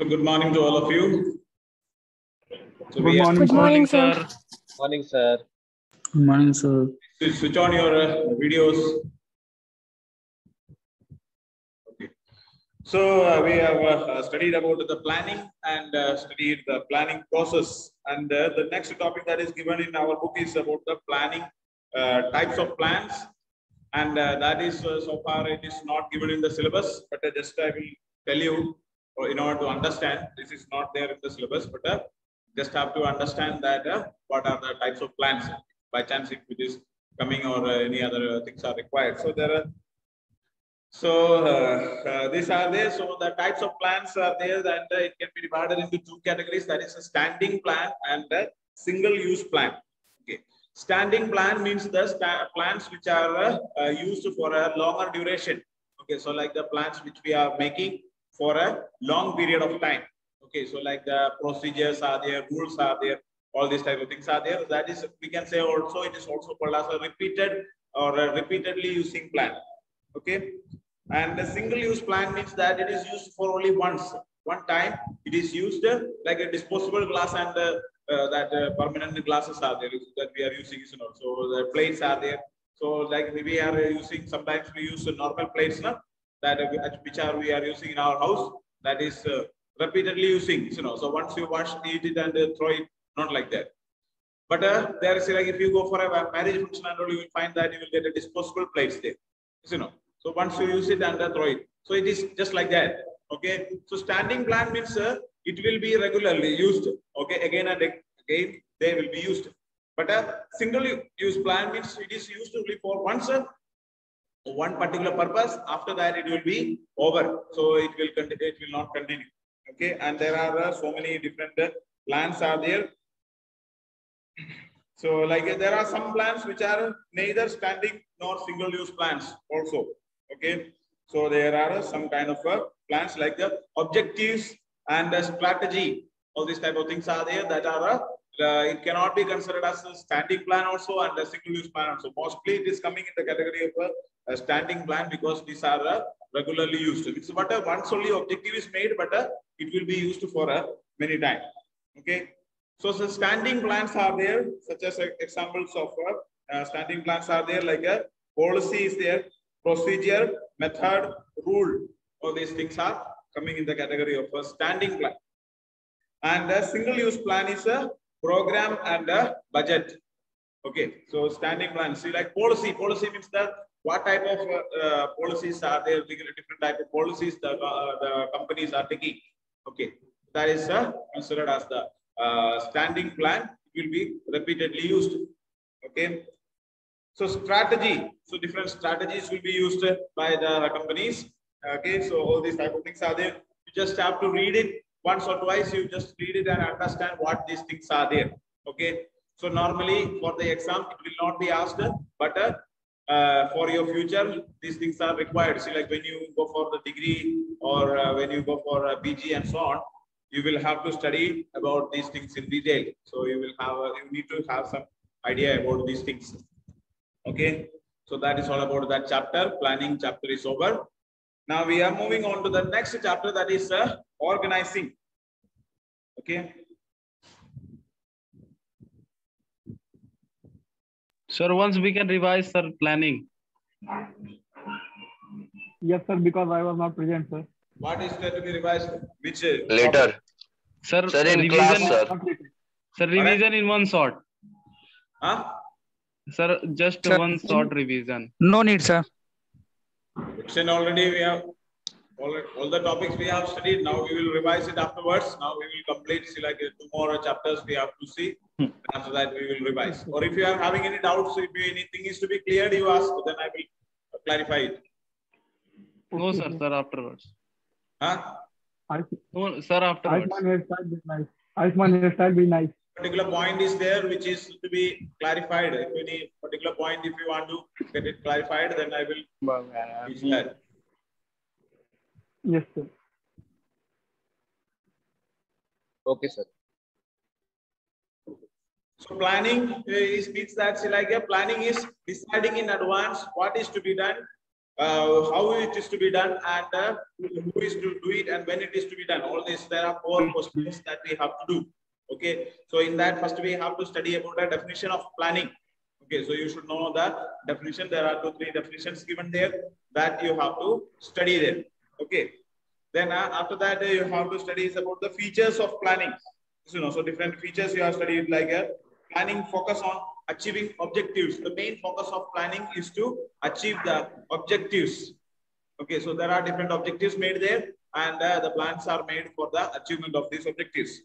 So good morning to all of you. So Good morning. Good morning, sir. Morning, sir. Good morning, sir. Switch on your videos. Okay. So we have studied about the planning and studied the planning process. And the next topic that is given in our book is about the planning types of plans. And that is so far it is not given in the syllabus, but just I will tell you in order to understand. This is not there in the syllabus, but just have to understand that what are the types of plans. By chance, if it is coming or any other things are required. So there are. So these are there. So the types of plans are there, and it can be divided into two categories. That is a standing plan and a single-use plan. Okay. Standing plan means the plans which are used for a longer duration. Okay, so like the plans which we are making for a long period of time. Okay, so like the procedures are there, rules are there, all these type of things are there. That is, we can say also it is also called as a repeated or a repeatedly using plan. Okay, and a single-use plan means that it is used for only one time. It is used like a disposable glass and that permanent glasses are there that we are using. You know, so the plates are there. So like we are using, sometimes we use normal plates, no? That which are we are using in our house. That is repeatedly using. You know, so once you wash, eat it and throw it, not like that. But there is like if you go for a marriage function and all, you will find that you will get a disposable plates there. You know. So once you use it and throw it. So it is just like that. Okay. So standing plan means it will be regularly used. Okay. Again and again they will be used. But a single use plan means it is used only for once one particular purpose. After that it will be over. So it will continue. It will not continue. Okay. And there are so many different plans are there. So like there are some plans which are neither standing nor single use plans also. Okay, so there are some kind of plans like the objectives and the strategy. All these type of things are there that are it cannot be considered as a standing plan also and a single use plan also. Mostly it is coming in the category of a standing plan because these are regularly used. It's but once only objective is made, but it will be used for many times. Okay, so the standing plans are there, such as examples of standing plans are there like a policy is there. Procedure, method, rule, all these things are coming in the category of a standing plan. And a single-use plan is a program and a budget. Okay, so standing plan. See, like policy. Policy means that what type of policies are there? Different type of policies the companies are taking. Okay, that is considered as the standing plan. It will be repeatedly used. Okay. So strategy, so different strategies will be used by the companies. Okay, so all these type of things are there. You just have to read it once or twice. You just read it and understand what these things are there. Okay, so normally for the exam it will not be asked, but for your future these things are required. See, like when you go for the degree or when you go for a PG and so on, you will have to study about these things in detail. So you will have you need to have some idea about these things. Okay, so that is all about that chapter. Planning chapter is over. Now we are moving on to the next chapter, that is organizing. Okay. Sir, once we can revise, sir, planning. Yes, sir, because I was not present, sir. What is there to be revised? Which later? Sir, Sir, in revision, class, sir. Sir, revision in one shot. Huh? Sir, just Sir, one short revision. No need, sir. Section already we have all the topics we have studied. Now we will revise it afterwards. Now we will complete. See, like 2 more chapters we have to see. After that we will revise. Or if you are having any doubts, if anything is to be cleared, you ask. Then I will clarify it. No, sir. Sir, afterwards. Huh? No, sir, afterwards. Aisman hairstyle be nice. Particular point is there which is to be clarified. If any particular point, if you want to get it clarified, then I will teach that. Yes, sir. Okay, sir. So planning means that like a planning is deciding in advance what is to be done how it is to be done, and who is to do it, and when it is to be done. All this, there are 4 questions that we have to do. Okay, so in that, first we have to study about the definition of planning. Okay, so you should know the definition. There are 2-3 definitions given there that you have to study there. Okay, then after that you have to study about the features of planning. So different features you have studied, like planning focus on achieving objectives. The main focus of planning is to achieve the objectives. Okay, so there are different objectives made there, and the plans are made for the achievement of these objectives.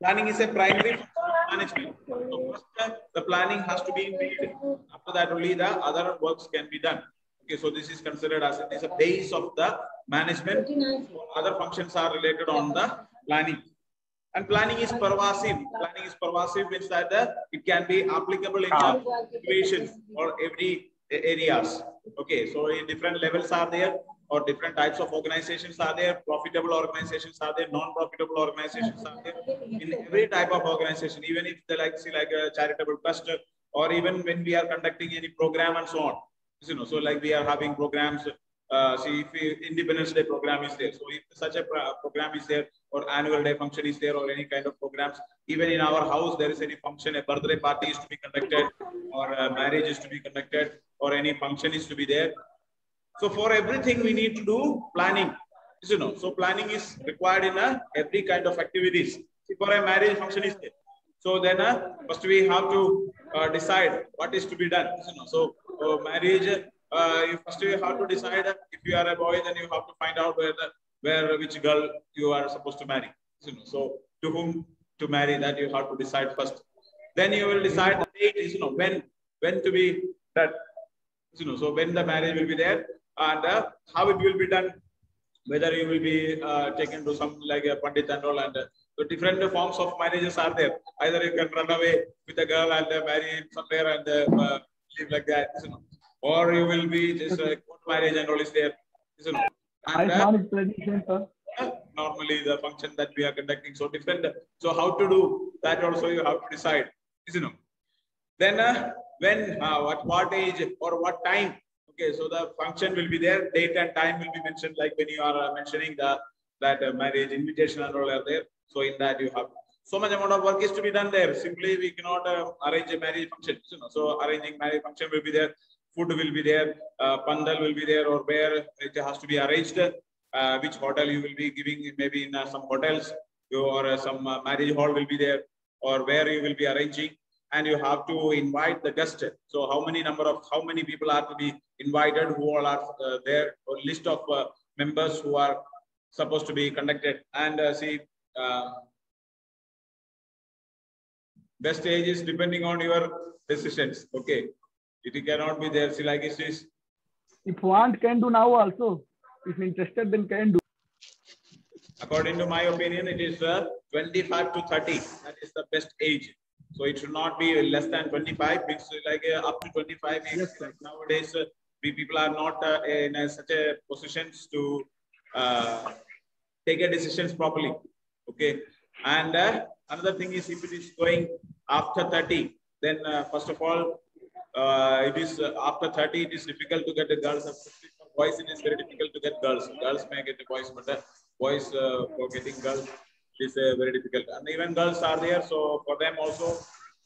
Planning is a primary management. So first, the planning has to be made. After that, only the other works can be done. Okay, so this is considered as it is a base of the management. Other functions are related on the planning. And planning is pervasive. Planning is pervasive means that it can be applicable in situations or every areas. Okay, so in different levels are there, or different types of organizations are there. Profitable organizations are there, non-profitable organizations are there. In every type of organization, even if they like a charitable trust, or even when we are conducting any program and so on. So like we are having programs. If Independence Day program is there, so if such a program is there, or annual day function is there, or any kind of programs, even in our house there is any function, a birthday party is to be conducted, or a marriage is to be conducted, or any function is to be there. So for everything we need to do planning. So planning is required in every kind of activities. See, for a marriage function is there, so then first we have to decide what is to be done. So marriage. First you have to decide if you are a boy, then you have to find out which girl you are supposed to marry. So to whom to marry, that you have to decide first. Then you will decide the date, when to be done. So when the marriage will be there, and how it will be done. Whether you will be taken to some like a pandit and all, and so different forms of marriages are there. Either you can run away with a girl and marry somewhere and live like that. Or you will be just court marriage and all is there. And, normally the function that we are conducting, so different. So how to do that also you have to decide. Then when, what age or what time. Okay, so the function will be there. Date and time will be mentioned, like when you are mentioning that marriage invitation and all are there. So in that you have so much amount of work is to be done there. Simply we cannot arrange a marriage function. So arranging marriage function will be there. Food will be there, pandal will be there, or where it has to be arranged, which hotel you will be giving, maybe in some hotels, or some marriage hall will be there, or where you will be arranging, and you have to invite the guest. So how many people are to be invited, who all are there, or list of members who are supposed to be conducted, and best age is depending on your decisions. Okay. It cannot be there. See, like it is. If want, can do now also. If interested, then can do. According to my opinion, it is 25 to 30. That is the best age. So it should not be less than 25. It's like up to 25. Yes, like nowadays, people are not in such a positions to take a decisions properly. Okay. And another thing is, if it is going after 30, then first of all, it is after 30, it is difficult to get the girls. For boys, it is very difficult to get girls. Girls may get the boys, but boys for getting girls is very difficult. And even girls are there. So for them also,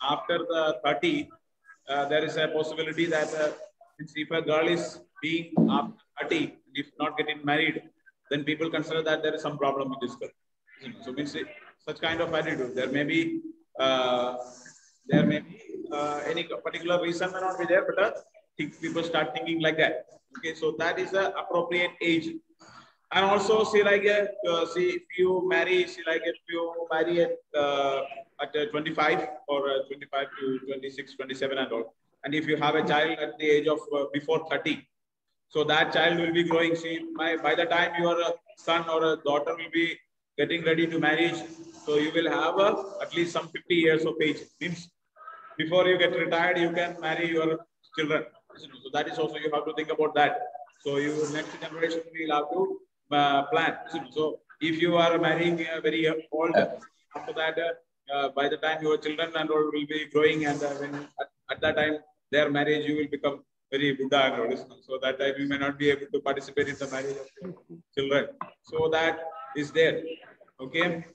after the 30, there is a possibility that if a girl is being after 30, if not getting married, then people consider that there is some problem with this girl. So means such kind of attitude. There may be any particular reason may not be there, but people start thinking like that. Okay, so that is the appropriate age. And also, see, like, if you marry, at 25 or 25 to 26, 27 and all. And if you have a child at the age of before 30, so that child will be growing. See, by the time your son or a daughter will be getting ready to marriage, so you will have at least some 50 years of age. Means before you get retired, you can marry your children. So that is also, you have to think about that. So your next generation will have to plan. So if you are marrying very old, after that, by the time your children and all will be growing, and when at that time their marriage, you will become very Buddha and all this. So that time you may not be able to participate in the marriage of your children. So that is there. Okay.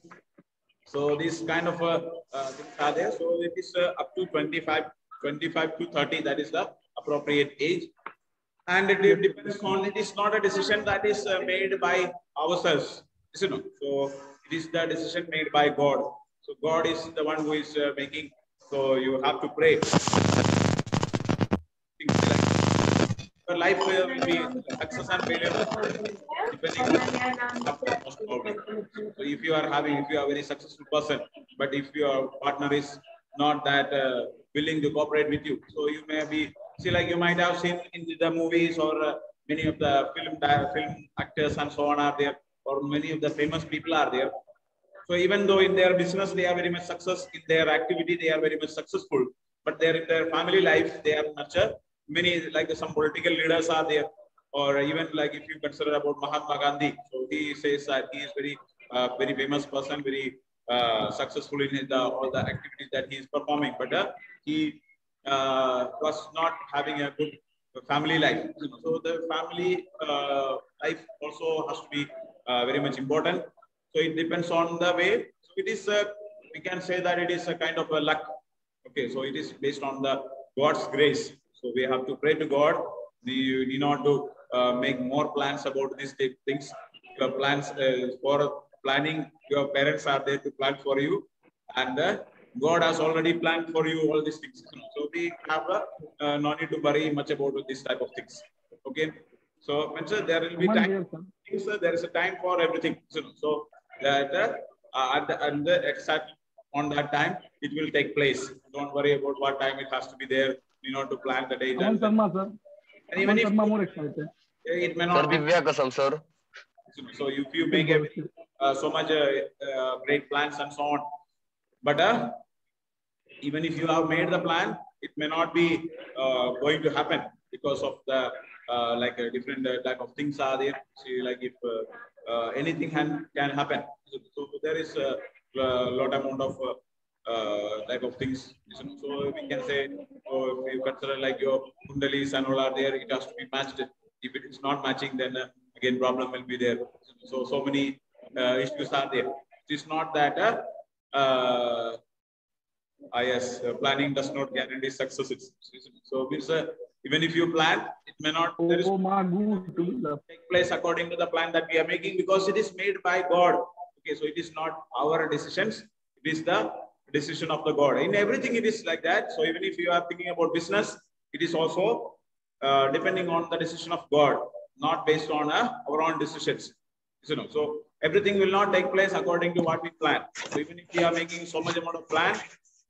So this kind of things are there. So it is up to 25 to 30. That is the appropriate age. And it depends on, it is not a decision that is made by ourselves. You know? So it is the decision made by God. So God is the one who is making. So you have to pray. Your life will be success and failure depending on most probably. So if you are a very successful person, but if your partner is not that willing to cooperate with you, so you may be, see, like you might have seen in the movies, or many of the film actors and so on are there, or many of the famous people are there. So even though in their business they are very much success, in their activity they are very much successful, but in their family life they are much many, like some political leaders are there, or even like if you consider about Mahatma Gandhi, so he says that he is very famous person, very successful in all the activities that he is performing, but he was not having a good family life. So the family life also has to be very much important. So it depends on the way. So it is, we can say that it is a kind of a luck. Okay, so it is based on the God's grace. So we have to pray to God. You need not to make more plans about these things. Your plans for planning, your parents are there to plan for you, and God has already planned for you all these things. So we have no need to worry much about this type of things. Okay, so there will be time. There is a time for everything. So that at the exact on that time it will take place. Don't worry about what time it has to be there. You know, to plan the date. And even if more excited, it may not be. Sir. So if you make so much great plans and so on, but even if you have made the plan, it may not be going to happen because of the like different type of things are there. See, like if anything can happen. So there is a lot amount of type of things. So we can say, so if you consider like your kundalis and all are there, it has to be matched. If it is not matching, then again problem will be there. So many issues are there. It is not that yes, planning does not guarantee success. So means even if you plan, it may not take place according to the plan that we are making, because it is made by God. Okay, so it is not our decisions. It is the decision of the God. In everything, it is like that. So even if you are thinking about business, it is also depending on the decision of God, not based on our own decisions. So everything will not take place according to what we plan. So even if we are making so much amount of plan,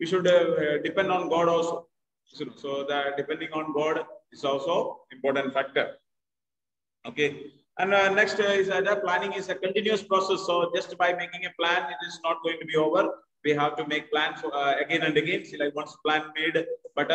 we should depend on God also. So that depending on God is also important factor. Okay. And next is that planning is a continuous process. So just by making a plan, it is not going to be over. We have to make plans again and again. See, like once plan made, but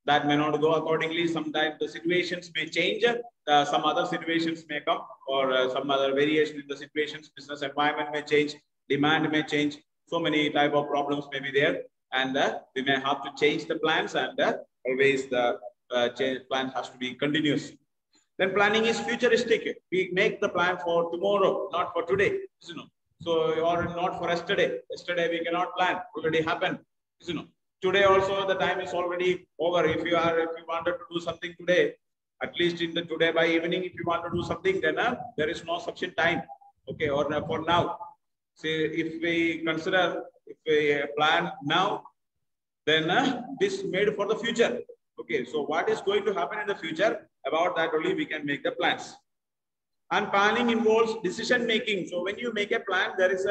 that may not go accordingly. Sometimes the situations may change. Some other situations may come, or some other variation in the situations. Business environment may change. Demand may change. So many type of problems may be there, and we may have to change the plans. And always the plan has to be continuous. Then planning is futuristic. We make the plan for tomorrow, not for today. So, or not for yesterday. Yesterday we cannot plan. Already happened. Today also the time is already over. If you wanted to do something today, at least in the today by evening, if you want to do something, then there is no sufficient time. Okay, or for now. See, if we consider, if we plan now, then this made for the future. Okay, so what is going to happen in the future? About that only we can make the plans. And planning involves decision making. So when you make a plan, there is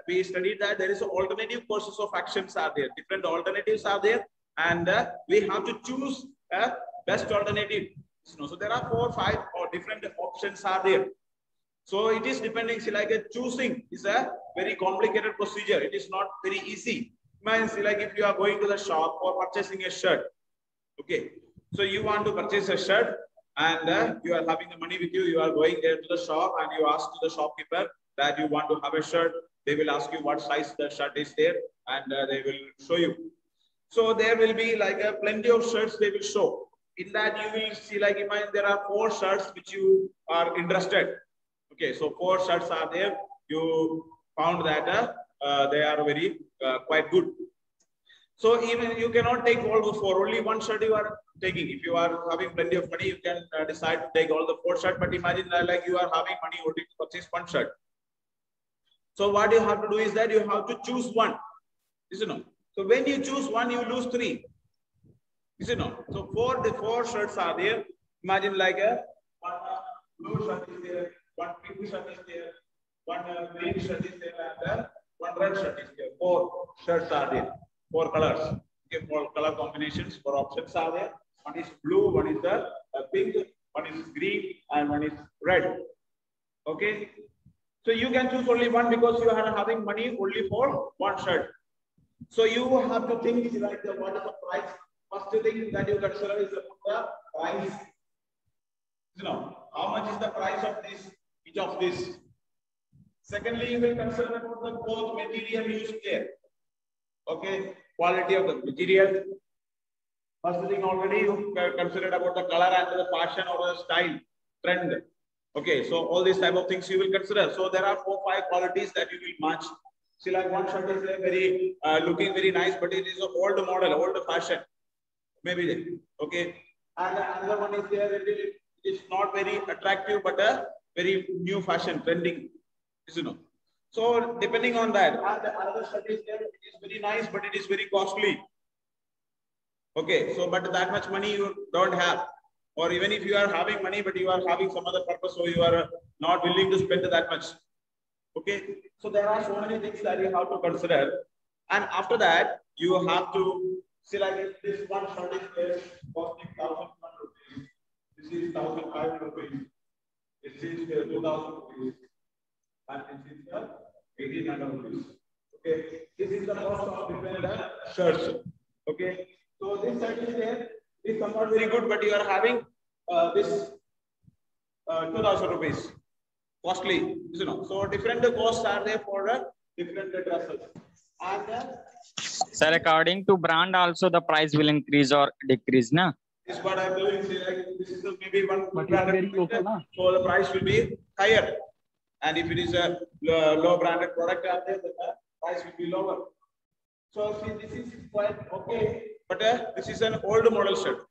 we studied that there is alternative courses of actions are there. Different alternatives are there, and we have to choose a best alternative. So there are 4 or 5 or different options are there. So it is depending. See, like choosing is a very complicated procedure. It is not very easy. Means like if you are going to the shop or purchasing a shirt. Okay, so you want to purchase a shirt, and you are having the money with you. You are going there to the shop, and you ask to the shopkeeper that you want to have a shirt. They will ask you what size the shirt is there, and they will show you. So there will be like plenty of shirts they will show. in that you will see, like, imagine there are 4 shirts which you are interested. Okay, so 4 shirts are there. You found that they are very quite good. So even you cannot take all those 4. Only 1 shirt you are taking. If you are having plenty of money, you can decide to take all the 4 shirts. But imagine like you are having money only to purchase 1 shirt. So what you have to do is that you have to choose 1. Isn't it? So when you choose 1, you lose 3. Isn't it? So the 4 shirts are there. Imagine like one blue shirt is there, 1 pink shirt is there, 1 green shirt is there, and 1 red shirt is there. 4 shirts are there. 4 colors. Okay, 4 color combinations, 4 options are there. 1 is blue, 1 is pink, 1 is green, and 1 is red. Okay. So you can choose only 1 because you are having money only for 1 shirt. So you have to think like what is the price. First thing that you consider is the price. You know, how much is the price of this, each of this. Secondly, you will consider about the cloth material used there. Okay, quality of the material. First thing already you considered about the color and the fashion or the style, trend. Okay, so all these type of things you will consider. So there are 4-5 qualities that you will match. See, like 1 shirt is very looking very nice, but it is an old model, old fashion. Maybe okay. And another one is there. It is not very attractive, but a very new fashion, trending. You know. So depending on that, and the other shirt is there. It is very nice, but it is very costly. Okay, so but that much money you don't have. Or even if you are having money, but you are having some other purpose, so you are not willing to spend that much. Okay, so there are so many things that you have to consider. And after that, you have to see, like if this 1 shirt is there, costing 1,000 rupees. This is 1,500 rupees. This is 2,000 rupees. And this is 1,800 rupees. Okay, this is the cost of different shirts. Okay, so this shirt is there. This is somewhat very good, but you are having this 2,000 rupees. Costly, you know. So different costs are there for different dresses. And sir, according to brand, also the price will increase or decrease, na? This is what I'm doing. Like this is maybe one branded local, so the price will be higher. And if it is a low branded product out there, then the price will be lower. So see, this is quite okay, but this is an old model shirt.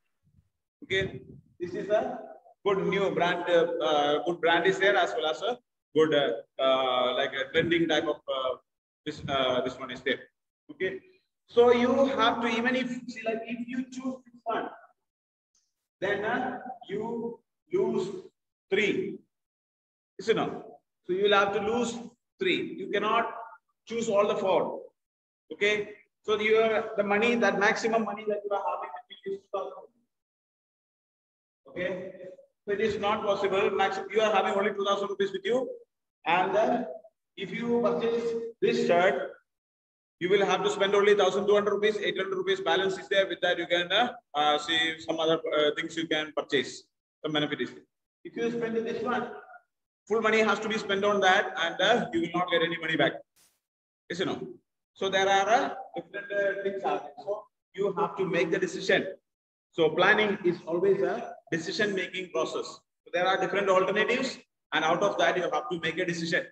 Okay, this is a good new brand. Good brand is there, as well as a good like a trending type of this one is there. Okay, so you have to, even if see, like if you choose this one, then you lose 3. Isn't it? So you will have to lose 3. You cannot choose all the 4. Okay, so you are the money, that maximum money that you are having, you use 2,000. Okay, so it is not possible. Maximum, you are having only 2,000 rupees with you, and if you purchase this shirt, you will have to spend only 1,200 rupees. 800 rupees balance is there. With that, you can see some other things you can purchase. Some benefit is there. If you spend this one, full money has to be spent on that, and you will not get any money back. Yes, you know. So there are different things out there. So you have to make the decision. So planning is always a decision-making process. So there are different alternatives, and out of that, you have to make a decision.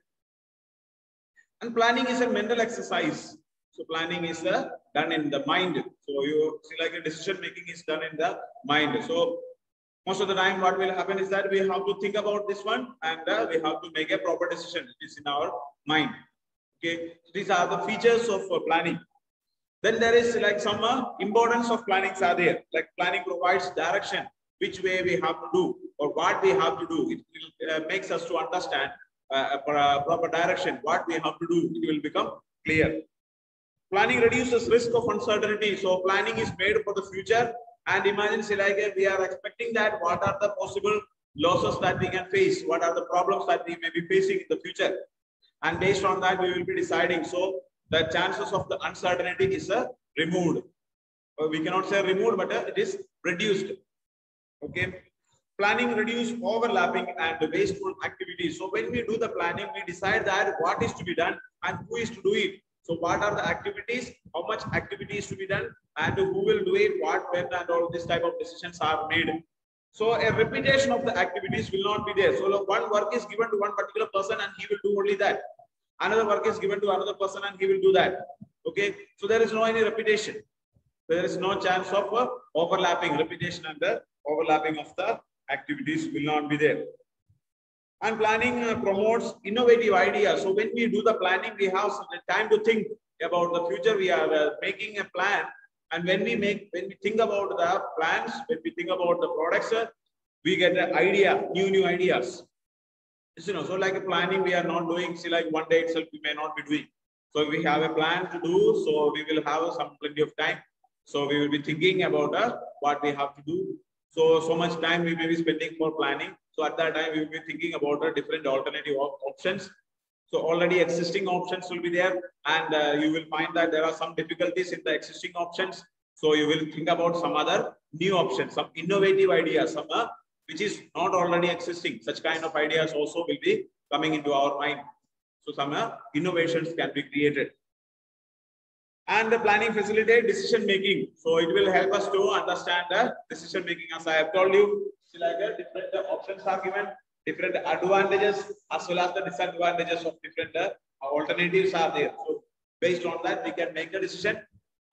And planning is a mental exercise. So planning is done in the mind. So you see, like a decision-making is done in the mind. So most of the time, what will happen is that we have to think about this one, and we have to make a proper decision. It is in our mind. Okay, so these are the features of planning. Then there is like some importance of plannings are there. Like planning provides direction, which way we have to do or what we have to do. It makes us to understand a proper direction, what we have to do. It will become clear. Planning reduces risk of uncertainty. So planning is made for the future. And imagine, say, like we are expecting that what are the possible losses that we can face, what are the problems that we may be facing in the future. And based on that, we will be deciding. So the chances of the uncertainty is removed. We cannot say removed, but it is reduced. Okay. Planning reduces overlapping and wasteful activities. So when we do the planning, we decide that what is to be done and who is to do it. So what are the activities, how much activities to be done, and who will do it, what, when, and all this type of decisions are made. So a repetition of the activities will not be there. So one work is given to one particular person and he will do only that. Another work is given to another person and he will do that. Okay. So there is no any repetition. There is no chance of overlapping, repetition, and the overlapping of the activities will not be there. And planning promotes innovative ideas. So when we do the planning, we have some time to think about the future. We are making a plan, and when we think about the plans, when we think about the products, we get an idea, new ideas. You know, so like a planning, we are not doing. See, like one day itself, we may not be doing. So we have a plan to do. So we will have some plenty of time. So we will be thinking about what we have to do. So much time we may be spending for planning. So at that time, we will be thinking about the different alternative options. So already existing options will be there, and you will find that there are some difficulties in the existing options. So you will think about some other new options, some innovative ideas, some which is not already existing. Such kind of ideas also will be coming into our mind. So some innovations can be created. And the planning facilitate decision making. So it will help us to understand the decision making. As I have told you, like different options are given, different advantages as well as the disadvantages of different alternatives are there. So based on that, we can make a decision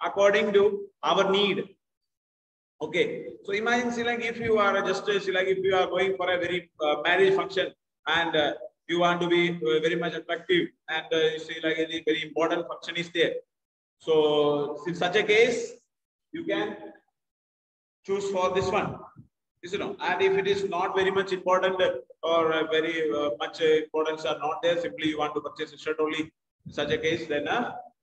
according to our need. Okay. So imagine, see, like if you are just see, like if you are going for a very marriage function and you want to be very much attractive, and you see like a very important function is there. So in such a case, you can choose for this one. You know, and if it is not very much important or very much importance are not there, simply you want to purchase a shirt only. In such a case, then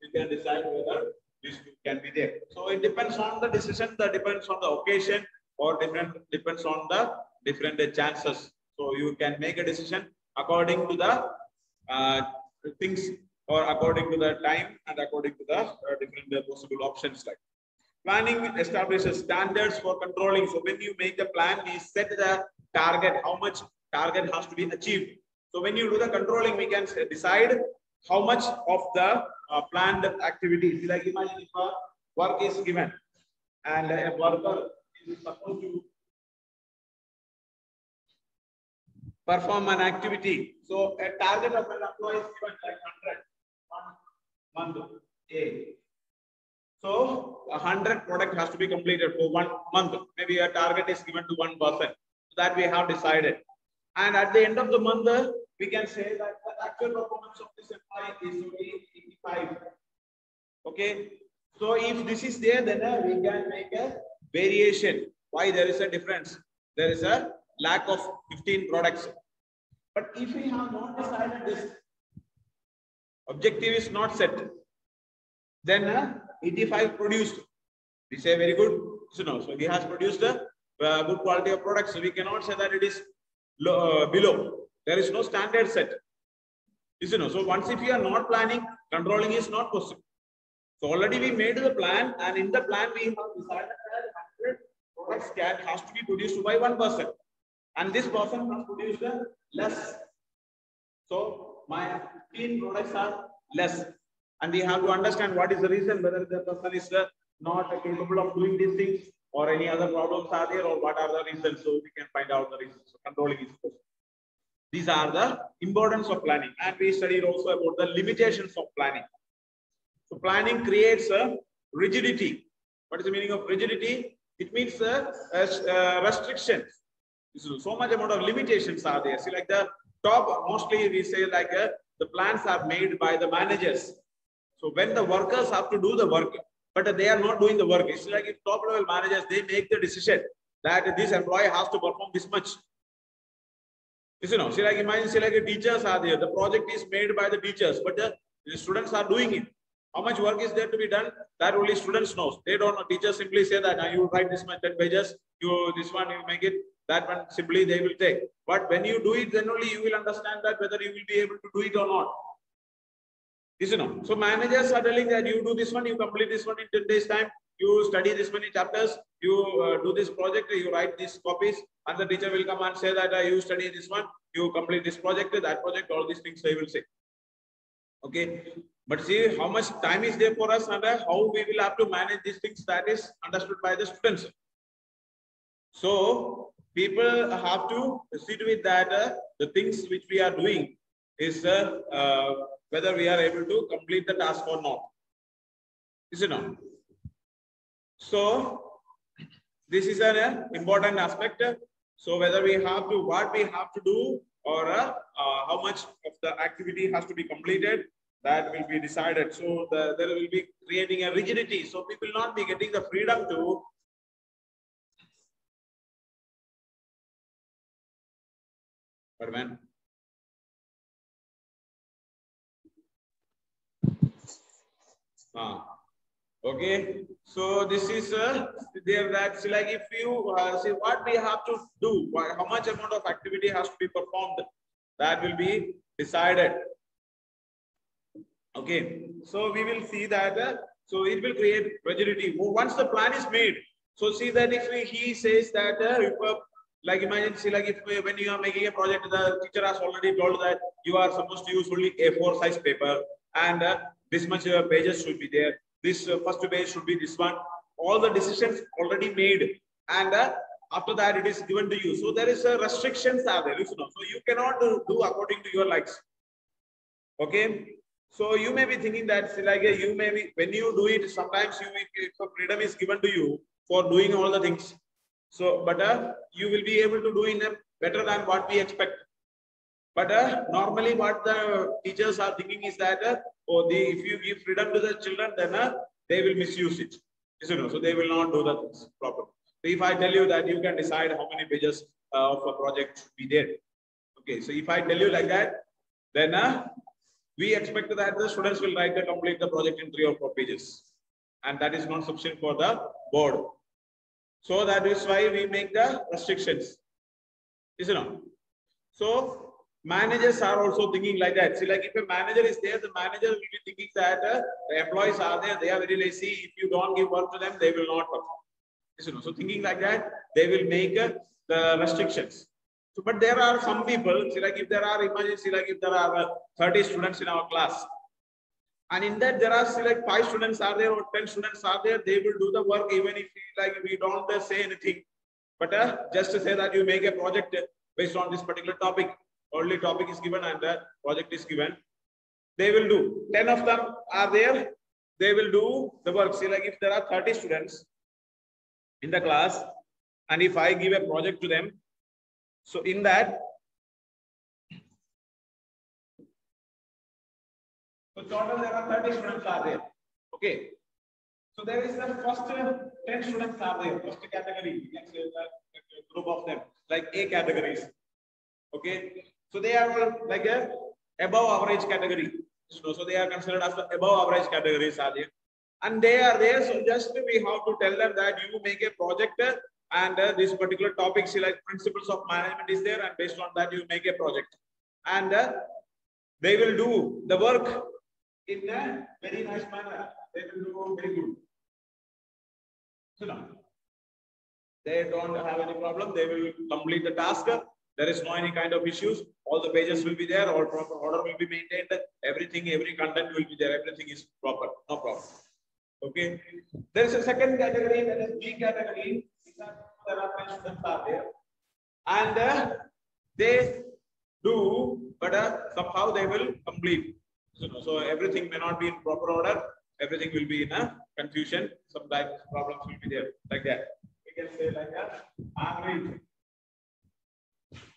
you can decide whether this can be there. So it depends on the decision, that depends on the occasion, or depends on the different chances. So you can make a decision according to the things, or according to the time, and according to the different possible options. Like planning establishes standards for controlling. So when you make a plan, we set the target, how much target has to be achieved. So when you do the controlling, we can decide how much of the planned activities. Like imagine if a work is given and a worker is supposed to perform an activity. So a target of an employee is given like 100, 1 month A. So 100 product has to be completed for 1 month. Maybe a target is given to one person. So that we have decided. And at the end of the month, we can say that the actual performance of this employee is only 85. Okay. So if this is there, then we can make a variation. Why there is a difference? There is a lack of 15 products. But if we have not decided this, objective is not set, then 85 produced. We say very good. So he has produced a good quality of products. So we cannot say that it is below. There is no standard set. So once if you are not planning, controlling is not possible. So already we made the plan, and in the plan we have decided that 100 products has to be produced by one person, and this person has produced less. So my 15 products are less. And we have to understand what is the reason, whether the person is not capable of doing these things, or any other problems are there, or what are the reasons. So we can find out the reasons. So controlling is possible. These are the importance of planning. And we studied also about the limitations of planning. So planning creates a rigidity. What is the meaning of rigidity? It means restrictions. So much amount of limitations are there. See, like the top, mostly we say like the plans are made by the managers. So when the workers have to do the work, but they are not doing the work. It's like if top level managers, they make the decision that this employee has to perform this much. See, like imagine, see, like teachers are there. The project is made by the teachers, but the students are doing it. How much work is there to be done? That only students knows. They don't know. Teachers simply say that you write this much 10 pages. This one you make it. That one simply they will take. But when you do it, then only you will understand that whether you will be able to do it or not. So managers are telling that you do this one, you complete this one in 10 days time, you study this many chapters, you do this project, you write these copies, and the teacher will come and say that you study this one, you complete this project, that project, all these things they will say. Okay. But see how much time is there for us and how we will have to manage these things, that is understood by the students. So people have to see to it that the things which we are doing is whether we are able to complete the task or not. Is it not? So this is an important aspect. So whether we have to, what we have to do, or how much of the activity has to be completed, that will be decided. So there will be creating a rigidity. So we will not be getting the freedom to okay, so this is there, that's like if you see what we have to do, how much amount of activity has to be performed, that will be decided. Okay, so we will see that so it will create rigidity once the plan is made. So see that if he says that like imagine, see, like if when you are making a project, the teacher has already told that you are supposed to use only A4 size paper, and this much pages should be there. This first page should be this one. All the decisions already made, and after that it is given to you. So there is restrictions are there. Listen, so you cannot do according to your likes. Okay. So you may be thinking that like you may be, when you do it, sometimes freedom is given to you for doing all the things. So, but you will be able to do in better than what we expect. But normally, what the teachers are thinking is that if you give freedom to the children, then they will misuse it. So they will not do the things properly. So if I tell you that you can decide how many pages of a project should be there. Okay, so if I tell you like that, then we expect that the students will complete the project in 3 or 4 pages, and that is not sufficient for the board. So that is why we make the restrictions. Is it not? So managers are also thinking like that. See, like if a manager is there, the manager will be thinking that the employees are there, they are very lazy. If you don't give work to them, they will not work. Is it not? So thinking like that, they will make the restrictions. So, but there are some people, see, like if there are, imagine, see, like if there are 30 students in our class, and in that there are like 5 students are there or 10 students are there, they will do the work even if we don't say anything. But just to say that you make a project based on this particular topic, only topic is given and the project is given, they will do. 10 of them are there, they will do the work. See, like if there are 30 students in the class, and if I give a project to them, so in that, so total there are 30 students are there. Okay. So there is the first 10 students are there, first category, you can say the group of them, like A categories. Okay. So they are like a above average category. So they are considered as the above average categories are there. And they are there. So just we have to tell them that you make a project and this particular topic, see, like principles of management is there, and based on that you make a project. And they will do the work in a very nice manner. They will do very good. So now, they don't have any problem. They will complete the task. There is no any kind of issues. All the pages will be there. All proper order will be maintained. Everything, every content will be there. Everything is proper. No problem. Okay. There is a second category, that is B category. There are 10 students are there, and they do, but somehow they will complete. So everything may not be in proper order. Everything will be in a confusion. Sometimes problems will be there, like that. We can say like that. Average.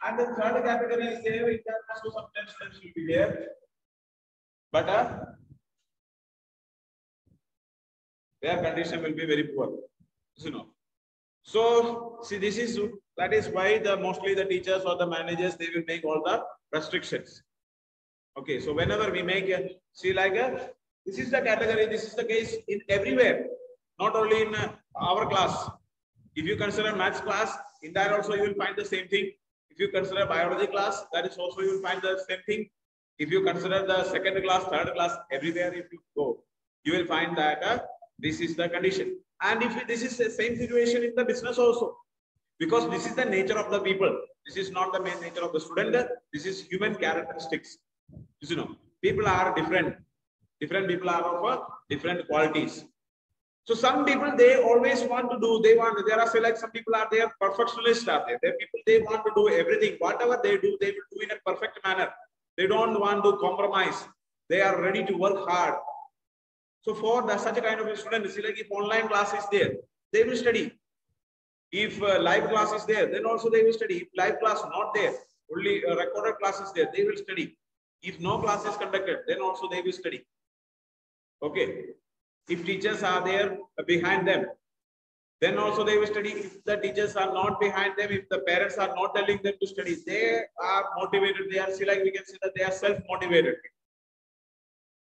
And the third category is there. In that also some 10 students will be there, but their condition will be very poor. So see, that is why mostly the teachers or the managers, they will make all the restrictions. Okay, so whenever we make see, like this is the category, this is the case in everywhere, not only in our class. If you consider maths class, in that also you will find the same thing. If you consider biology class, that is also you will find the same thing. If you consider the second class, third class, everywhere if you go, you will find that this is the condition. And if this is the same situation in the business also, because this is the nature of the people. This is not the main nature of the student. This is human characteristics. People are different. Different people are of different qualities. So some people, they always want to do, there are like some people are there, perfectionists are there. There are people, they want to do everything. Whatever they do, they will do in a perfect manner. They don't want to compromise. They are ready to work hard. So for such a kind of a student, see, like if online class is there, they will study. If live class is there, then also they will study. If live class not there, only recorded class is there, they will study. If no class is conducted, then also they will study. Okay. If teachers are there behind them, then also they will study. If the teachers are not behind them, if the parents are not telling them to study, they are motivated. They are, see, like we can say that they are self-motivated.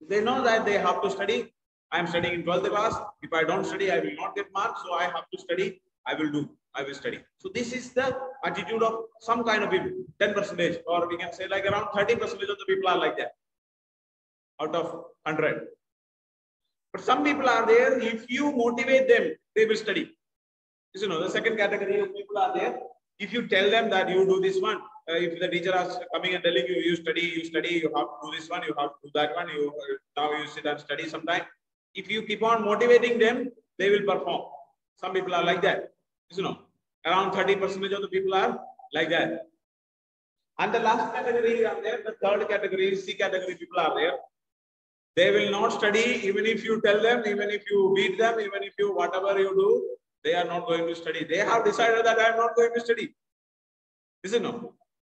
They know that they have to study. I am studying in 12th class. If I don't study, I will not get marks. So I have to study. I will study. So this is the attitude of some kind of people, 10%, or we can say like around 30% of the people are like that out of 100. But some people are there, if you motivate them, they will study. You know, the second category of people are there. If you tell them that you do this one, if the teacher is coming and telling you, you study, you have to do this one, you have to do that one, now you sit and study sometime. If you keep on motivating them, they will perform. Some people are like that. You know, around 30% of the people are like that. And the last category are there, the third category, C category people are there. They will not study even if you tell them, even if you beat them, even if you whatever you do, they are not going to study. They have decided that I am not going to study. Isn't it?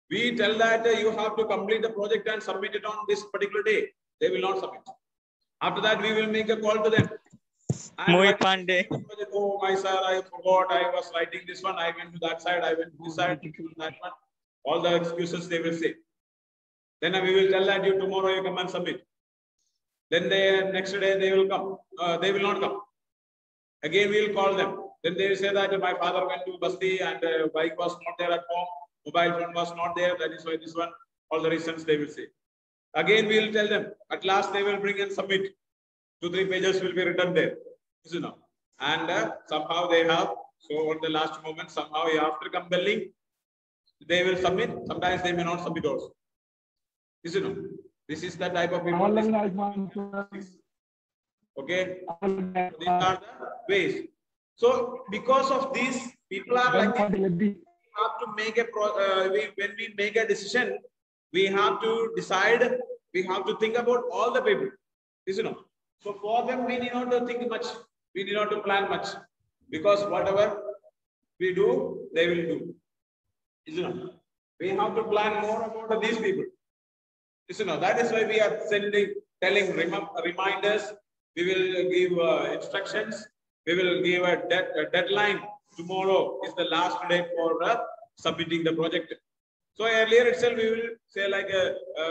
We tell that you have to complete the project and submit it on this particular day. They will not submit. After that, we will make a call to them. Mohit Pandey. Oh, my sir, I forgot. I was writing this one. I went to that side. I went to this side. That one. All the excuses they will say. Then we will tell that you tomorrow you come and submit. Then next day they will come. They will not come. Again, we will call them. Then they will say that my father went to Basti and bike was not there at home. Mobile phone was not there. That is why this one. All the reasons they will say. Again, we will tell them. At last, they will bring and submit. 2-3 pages will be written there. You know. And somehow they have. So on the last moment, somehow after compelling, they will submit. Sometimes they may not submit also. You know. This is the type of people. Okay. These are the ways. So because of this, people are like this. We have to make when we make a decision, we have to decide. We have to think about all the people. You know. So for them, we need not to think much. We need not to plan much, because whatever we do, they will do. You know. We have to plan more about these people. You know, that is why we are telling reminders. We will give instructions. We will give a deadline. Tomorrow is the last day for submitting the project. So earlier itself, we will say like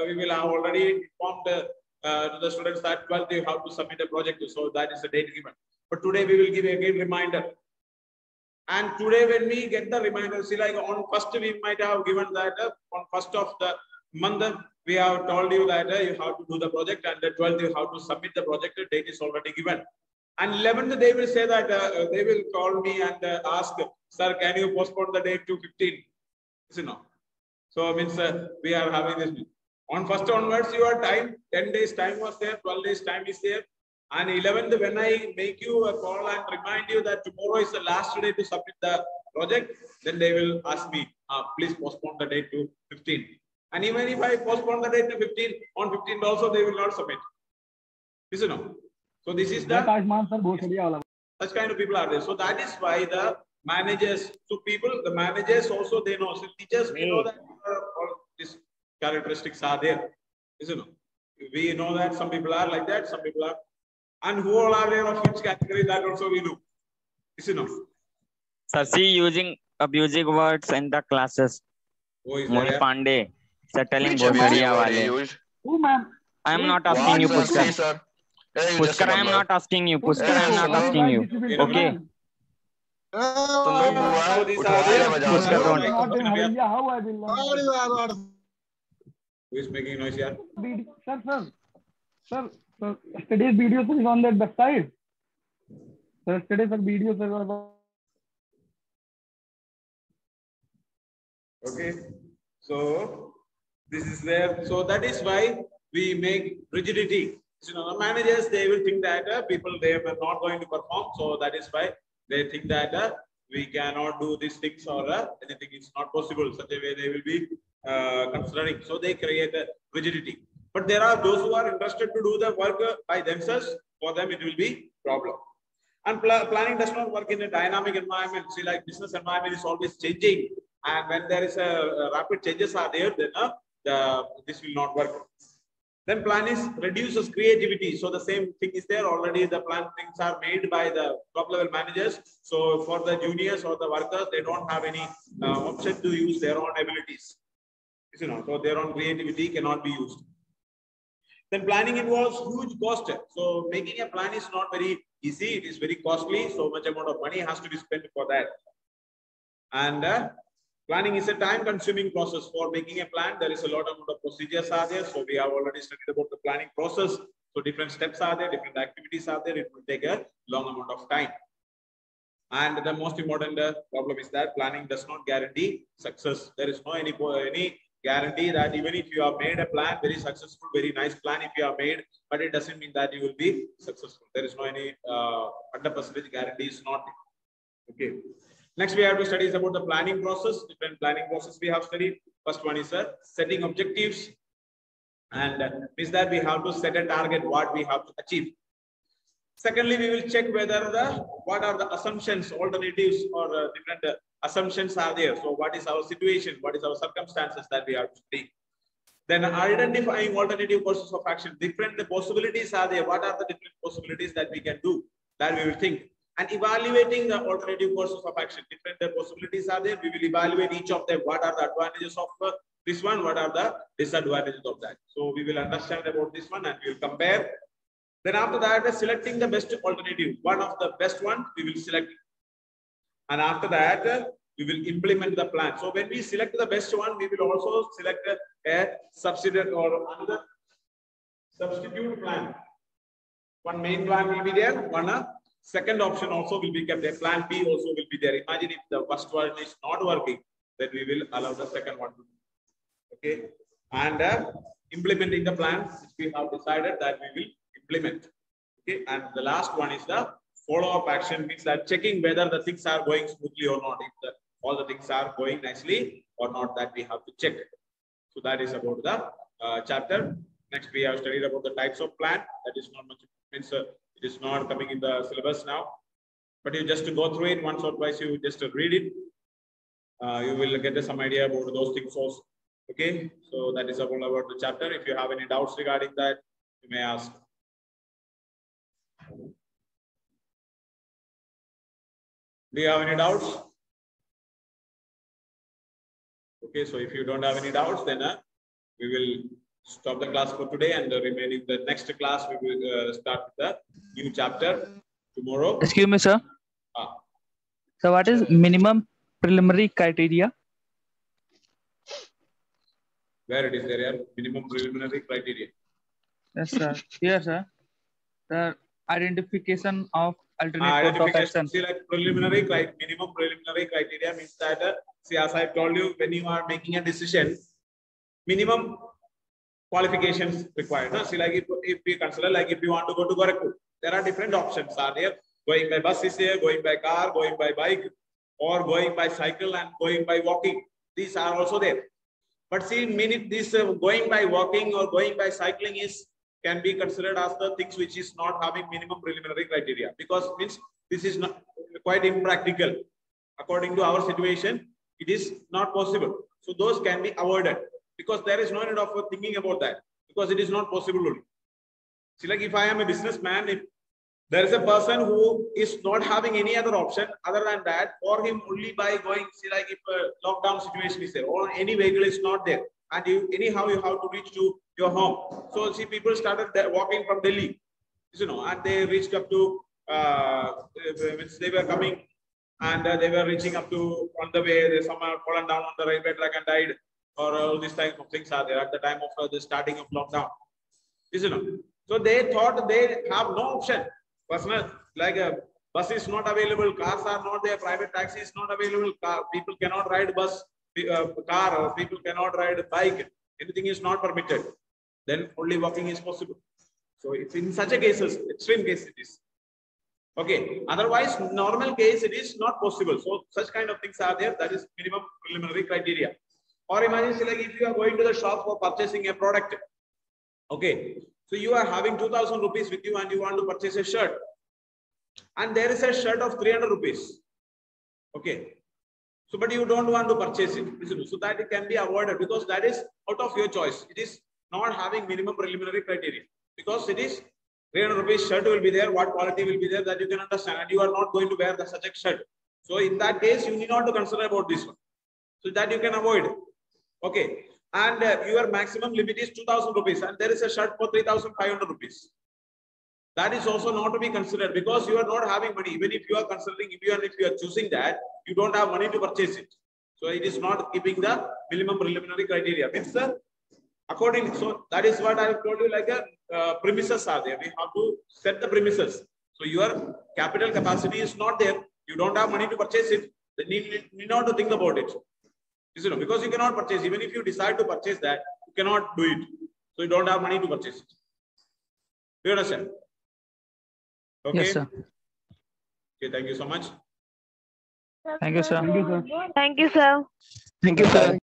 we will have already informed the students that 12th you have to submit a project. So that is the date given. But today we will give again reminder. And today when we get the reminder, see like on first we might have given that on first of the month, we have told you that you have to do the project, and the 12th you have to submit the project. The date is already given. And 11th they will say that they will call me and ask, sir, can you postpone the date to 15? You know. So means we are having this. On first onwards, your time, 10 days time was there, 12 days time is there. And 11th, when I make you a call and remind you that tomorrow is the last day to submit the project, then they will ask me, please postpone the date to 15. And even if I postpone the date to 15, on 15th also they will not submit. You know. So this is the such kind of people are there. So that is why the managers, the managers also they know. So teachers, we know that all these characteristics are there. You know. We know that some people are like that, some people are, and who all are there of which category, that also we know. You know. Sir, see using abusive words in the classes. Mohit Pandey. Sir, telling Who, ma'am? I am not asking you, Pushkar. Pushkar, I am not asking you. Pushkar, I am not asking you. Okay. Who is making noise here? Sir, yesterday's video is on that website. So yesterday's video was about. Okay. So this is there. So that is why we make rigidity You know, the managers, they will think that people, they are not going to perform. So that is why they think that we cannot do these things or anything is not possible. Such a way they will be considering. So they create a rigidity. But there are those who are interested to do the work by themselves. For them, it will be problem. And planning does not work in a dynamic environment. See, like business environment is always changing. And when there is a rapid changes are there, then this will not work. Then planning reduces creativity. So the same thing is there already. The plan things are made by the top level managers. So for the juniors or the workers, they don't have any option to use their own abilities. You know, so their own creativity cannot be used. Then planning involves huge cost. So making a plan is not very easy. It is very costly. So much amount of money has to be spent for that. And planning is a time-consuming process. For making a plan, there is a lot of procedures are there. So we have already studied about the planning process. So different steps are there, different activities are there. It will take a long amount of time. And the most important problem is that planning does not guarantee success. There is no any guarantee that even if you have made a plan, very successful, very nice plan if you have made, but it doesn't mean that you will be successful. There is no any 100% guarantee is not. Okay. Next, we have to study about the planning process. Different planning process we have studied. First one is setting objectives, and is that we have to set a target what we have to achieve. Secondly, we will check whether what are the assumptions, alternatives, or different assumptions are there. So what is our situation? What is our circumstances that we have to study? Then identifying alternative courses of action. Different possibilities are there. What are the different possibilities that we can do? That we will think. And evaluating the alternative courses of action. Different possibilities are there. We will evaluate each of them. What are the advantages of this one? What are the disadvantages of that? So we will understand about this one and we will compare. Then after that, selecting the best alternative. One of the best one, we will select. And after that, we will implement the plan. So when we select the best one, we will also select a substitute or another substitute plan. One main plan will be there. One second option also will be kept. A plan B also will be there. Imagine if the first one is not working, then we will allow the second one. Okay. And implementing the plan, which we have decided that we will implement. Okay. And the last one is the follow-up action, means that checking whether the things are going smoothly or not. If all the things are going nicely or not, that we have to check. So that is about the chapter. Next, we have studied about the types of plan. That is not much, means it is not coming in the syllabus now. But you just go through it once or twice, you just read it. You will get some idea about those things also. Okay, so that is about the chapter. If you have any doubts regarding that, you may ask. Do you have any doubts? Okay, so if you don't have any doubts, then we will stop the class for today, and remaining the next class we will start with the new chapter tomorrow. Excuse me, sir. So what is minimum preliminary criteria? Where it is there, minimum preliminary criteria. Yes, sir. Here, sir. The identification of alternate course of action. See, like minimum preliminary criteria means that, see, as I told you, when you are making a decision, minimum qualifications required. See, like if we consider, like if you want to go to Gorakhpur, there are different options are there. Going by bus is there, going by car, going by bike, or going by cycle and going by walking. These are also there. But see, this going by walking or going by cycling can be considered as the things which is not having minimum preliminary criteria, because means this is not quite impractical. According to our situation, it is not possible. So those can be avoided, because there is no need of thinking about that, because it is not possible only. See, like if I am a businessman, if there is a person who is not having any other option other than that, for him only by going, see, like if a lockdown situation is there or any vehicle is not there, and anyhow you have to reach to your home. So see, people started walking from Delhi, you know, and they reached up to, they were coming and they were reaching up to, on the way, some are fallen down on the railway track and died, or all these type of things are there at the time of the starting of lockdown. You know, so they thought they have no option. Personal, like a bus is not available, cars are not there, private taxi is not available, people cannot ride bus, car, or people cannot ride bike, anything is not permitted. Then only walking is possible. So it's in such a cases, extreme case it is. Okay. Otherwise, normal case it is not possible. So such kind of things are there. That is minimum preliminary criteria. Or imagine like if you are going to the shop for purchasing a product. Okay. So you are having 2,000 rupees with you and you want to purchase a shirt. And there is a shirt of 300 rupees. Okay. So, but you don't want to purchase it. So that it can be avoided because that is out of your choice. It is not having minimum preliminary criteria because it is 300 rupees shirt will be there. What quality will be there that you can understand. And you are not going to wear the such a shirt. So in that case, you need not to consider about this one. So that you can avoid. Okay. And your maximum limit is 2,000 rupees. And there is a shirt for 3,500 rupees. That is also not to be considered because you are not having money. Even if you are considering, if you are choosing that, you don't have money to purchase it. So it is not keeping the minimum preliminary criteria. Means according, so that is what I have told you, like a premises are there. We have to set the premises. So your capital capacity is not there. You don't have money to purchase it. Then you need not to think about it. Because you cannot purchase. Even if you decide to purchase that, you cannot do it. So you don't have money to purchase it. Do you understand? Okay. Yes, sir. Okay, thank you so much. Thank you, sir. Thank you, sir. Thank you, sir. Thank you, sir.